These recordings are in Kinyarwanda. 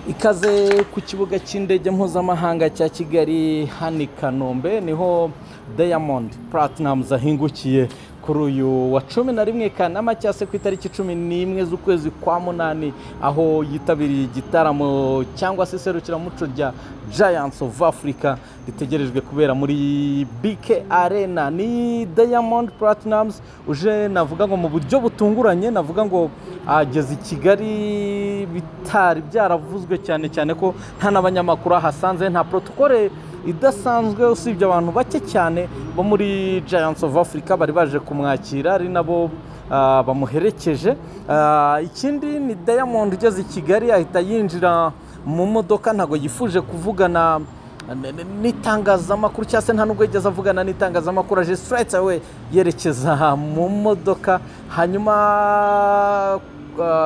Ikaze ku kibuga cy'indege mpuzamahanga cya Kigali hani Kanombe niho Diamond Platnumz ahingukiye kuri uyu wa 11 Kanama cyase ku itariki 11 z'ukwezi kwa munani aho yitabiriye igitaramo cyangwa se serukiramuco rya Giants of Africa ritegerejwe kubera muri BK Arena. Ni Diamond Platnumz uje navuga ngo mu buryo butunguranye, navuga ngo ageze i Kigali bitari byaravuzwe cyane ko nta n'abanyamakuru hasanze, nta protocole idasanzwe usibye abantu bake cyane bo muri Giants of Africa bari baje kumwakira ari nabo bamuherekeje. Ikindi ni Diamond ugeze i Kigali ahita yinjira mu modoka, ntago yifuje kuvugana n'itangazamakuru cyangwa se nta nubwo yigeze avugana n'itangazamakuru, aje straight away yerekeza mu modoka. Hanyuma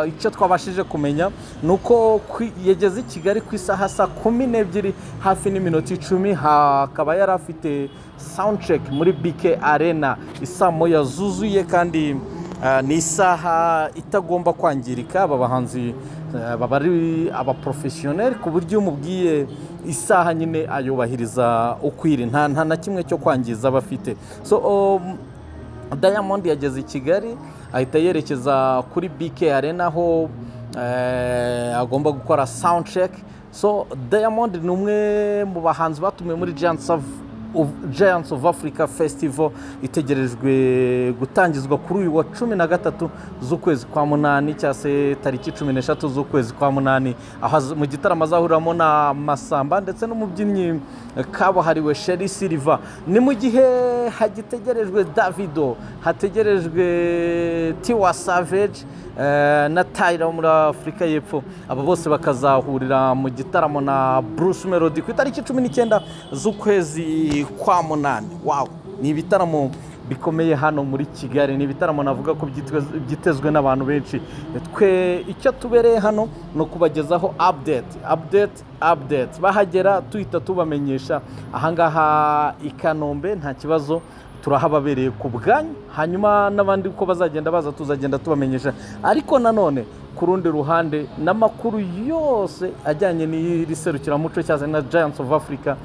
icyo twabashije kumenya nuko yageze i Kigali ku isaha saa 12 hafi n'iminota 10, hakaba yari afite soundcheck muri BK Arena isaa moya zuzuye, kandi ni isaha itagomba kwangirika. Aba bahanzi babari aba professionnel ku buryo umubwiye isaha nyine ayubahiriza ukwiri, nta na kimwe cyo kwangiza bafite. So Diamond yageze i Kigali ahita yerekeza kuri BK Arena aho agomba gukora soundcheck. So Diamond ni umwe mu bahanzi batumiwe muri Giants of Africa Festival itegerejwe gutangizwa kuri uyu wa 13 z'ukwezi kwa munani cyangwa se tariki 13 z'ukwezi kwa munani, aho mu gitaramo azahuramo na Masamba ndetse n'umubyinnyi kabuhariwe Sherry Silva. Ni mu gihe hagitegerejwe Davido, hategerejwe Tiwa Savage na Tyler muri Afrika y'Epfo. Aba bose bakazahurira mu gitaramo na Bruce Melody ku itariki 19 z'ukwezi kwa munani. Wow, ni ibitaramo bikomeye hano muri Kigali, ni ibitaramo navuga ko byitezwe n'abantu benshi. Twe icyo tubereye hano no kubagezaho update bahagera tuhita tubamenyesha. Ahangaha i Kanombe nta kibazo, turahababereye ku bwanyu, hanyuma n'abandi uko bazagenda baza tuzagenda tubamenyesha. Ariko nanone ku rundi ruhande n'amakuru yose ajyanye n'iri serukiramuco cyangwa na Giants of Africa,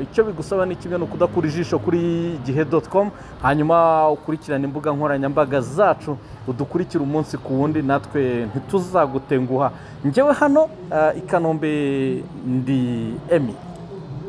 icyo bigusaba ni kimwe no kudakura ijisho kuri igihe.com, hanyuma ukurikirana imbuga nkoranyambaga zacu, udukurikira umunsi ku wundi, natwe ntituzagutenguha. Njyewe hano i Kanombe ndi Emi.